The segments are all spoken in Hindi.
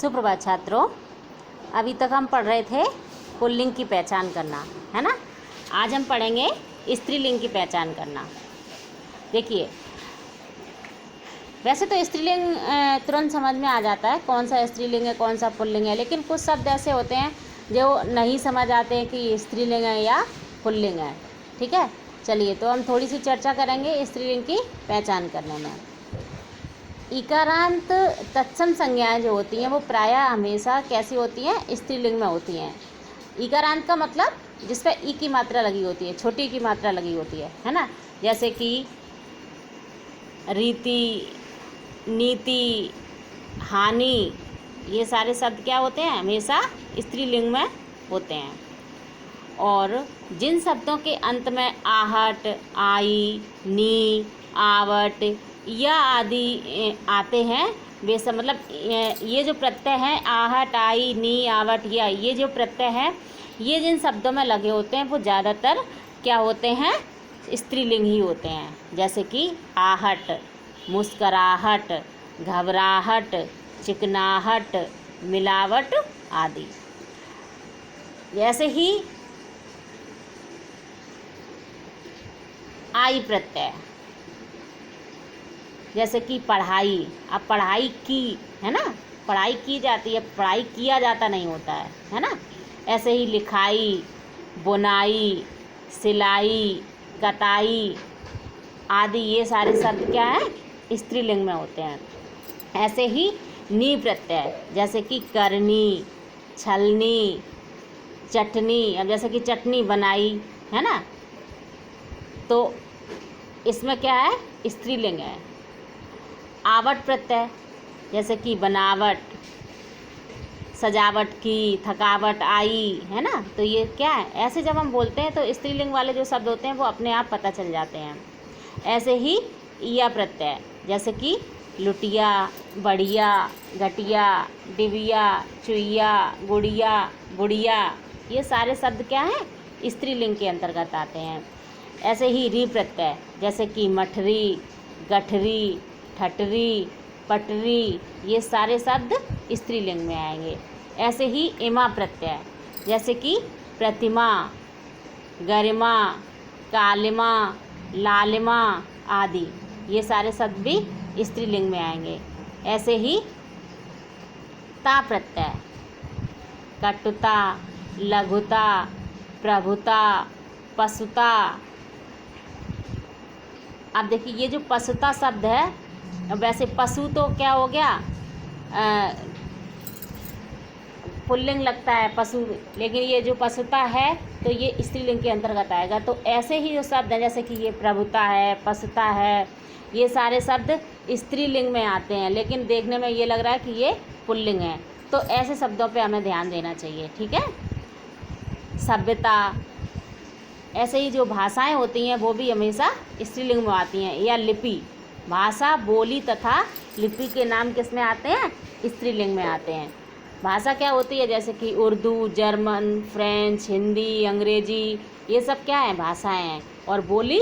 सुप्रभात छात्रों, अभी तक हम पढ़ रहे थे पुल्लिंग की पहचान करना, है ना। आज हम पढ़ेंगे स्त्रीलिंग की पहचान करना। देखिए, वैसे तो स्त्रीलिंग तुरंत समझ में आ जाता है कौन सा स्त्रीलिंग है कौन सा पुल्लिंग है, लेकिन कुछ शब्द ऐसे होते हैं जो नहीं समझ आते हैं कि स्त्रीलिंग है या पुल्लिंग है। ठीक है, चलिए तो हम थोड़ी सी चर्चा करेंगे स्त्रीलिंग की पहचान करने में। इकारांत तत्सम संज्ञाएं जो होती हैं वो प्रायः हमेशा कैसी होती हैं, स्त्रीलिंग में होती हैं। इकारांत का मतलब जिस पर ई की मात्रा लगी होती है, छोटी की मात्रा लगी होती है ना। जैसे कि रीति, नीति, हानि, ये सारे शब्द क्या होते हैं, हमेशा स्त्रीलिंग में होते हैं। और जिन शब्दों के अंत में आहट, आई, नी, आवट या आदि आते हैं वे सब, मतलब ये जो प्रत्यय हैं आहट, आई, नी, आवट या ये जो प्रत्यय हैं, ये जिन शब्दों में लगे होते हैं वो ज़्यादातर क्या होते हैं, स्त्रीलिंग ही होते हैं। जैसे कि आहट, मुस्कराहट, घबराहट, चिकनाहट, मिलावट आदि। जैसे ही आई प्रत्यय, जैसे कि पढ़ाई, अब पढ़ाई की, है ना, पढ़ाई की जाती है, पढ़ाई किया जाता नहीं होता है ना। ऐसे ही लिखाई, बुनाई, सिलाई, कताई आदि ये सारे शब्द क्या हैं, स्त्रीलिंग में होते हैं। ऐसे ही नी प्रत्यय, जैसे कि करनी, छलनी, चटनी, अब जैसे कि चटनी बनाई, है ना, तो इसमें क्या है, स्त्रीलिंग है। आवट प्रत्यय, जैसे कि बनावट, सजावट की, थकावट आई, है ना, तो ये क्या है, ऐसे जब हम बोलते हैं तो स्त्रीलिंग वाले जो शब्द होते हैं वो अपने आप पता चल जाते हैं। ऐसे ही ईया प्रत्यय, जैसे कि लुटिया, बढ़िया, घटिया, डिबिया, चुईया, गुड़िया, बुढ़िया, ये सारे शब्द क्या हैं, स्त्रीलिंग के अंतर्गत आते हैं। ऐसे ही री प्रत्यय, जैसे कि मठरी, गठरी, ठटरी, पटरी, ये सारे शब्द स्त्रीलिंग में आएंगे। ऐसे ही इमा प्रत्यय, जैसे कि प्रतिमा, गरिमा, कालिमा, लालिमा आदि, ये सारे शब्द भी स्त्रीलिंग में आएंगे। ऐसे ही ता प्रत्यय, कटुता, लघुता, प्रभुता, पशुता। अब देखिए, ये जो पशुता शब्द है, वैसे पशु तो क्या हो गया, पुल्लिंग लगता है पशु, लेकिन ये जो पशुता है तो ये स्त्रीलिंग के अंतर्गत आएगा। तो ऐसे ही जो शब्द हैं, जैसे कि ये प्रभुता है, पशुता है, ये सारे शब्द स्त्रीलिंग में आते हैं, लेकिन देखने में ये लग रहा है कि ये पुल्लिंग है। तो ऐसे शब्दों पे हमें ध्यान देना चाहिए, ठीक है। सभ्यता, ऐसे ही जो भाषाएं होती हैं वो भी हमेशा स्त्रीलिंग में आती हैं। या लिपि, भाषा, बोली तथा लिपि के नाम किस में आते हैं, स्त्रीलिंग में आते हैं। भाषा क्या होती है, जैसे कि उर्दू, जर्मन, फ्रेंच, हिंदी, अंग्रेजी, ये सब क्या है, भाषाएं हैं। और बोली,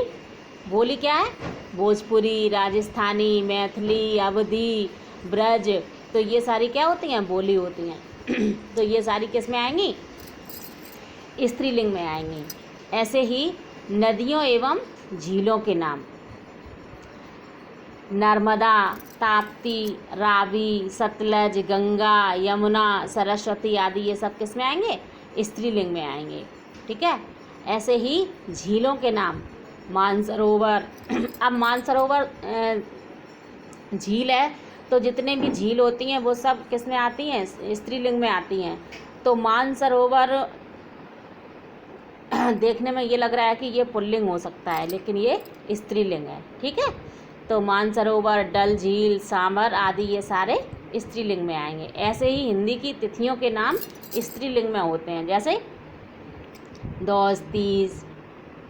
बोली क्या है, भोजपुरी, राजस्थानी, मैथिली, अवधी, ब्रज, तो ये सारी क्या होती हैं, बोली होती हैं। तो ये सारी किस में आएंगी, स्त्रीलिंग में आएंगी। ऐसे ही नदियों एवं झीलों के नाम, नर्मदा, ताप्ती, रावी, सतलज, गंगा, यमुना, सरस्वती आदि, ये सब किस में आएंगे, स्त्रीलिंग में आएंगे, ठीक है। ऐसे ही झीलों के नाम, मानसरोवर। अब मानसरोवर झील है, तो जितने भी झील होती हैं वो सब किस में आती हैं, स्त्रीलिंग में आती हैं। तो मानसरोवर देखने में ये लग रहा है कि ये पुल्लिंग हो सकता है, लेकिन ये स्त्रीलिंग है, ठीक है। तो मानसरोवर, डल झील, सामर आदि ये सारे स्त्रीलिंग में आएंगे। ऐसे ही हिंदी की तिथियों के नाम स्त्रीलिंग में होते हैं, जैसे दौज, तीज,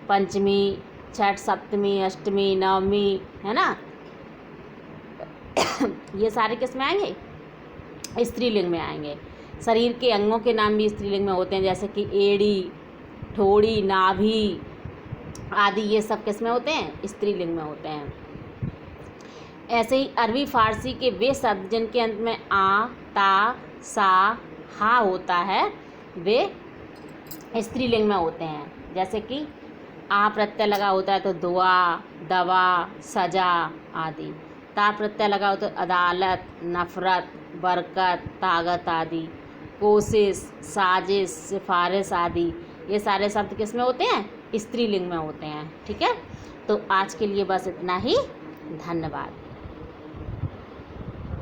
पंचमी, छठ, सप्तमी, अष्टमी, नवमी, है ना, ये सारे किस में आएंगे, स्त्रीलिंग में आएंगे। शरीर के अंगों के नाम भी स्त्रीलिंग में होते हैं, जैसे कि एड़ी, ठोड़ी, नाभि आदि, ये सब किस में होते हैं, स्त्रीलिंग में होते हैं। ऐसे ही अरबी फारसी के वे शब्द जिनके अंत में आ, ता, सा, हा होता है वे स्त्रीलिंग में होते हैं। जैसे कि आ प्रत्यय लगा होता है तो दुआ, दवा, सजा आदि। ता प्रत्यय लगा होता है तो अदालत, नफ़रत, बरकत, ताकत आदि। कोशिश, साजिश, सिफारिश आदि, ये सारे शब्द किस में होते हैं? स्त्रीलिंग में होते हैं। ठीक है, तो आज के लिए बस इतना ही। धन्यवाद।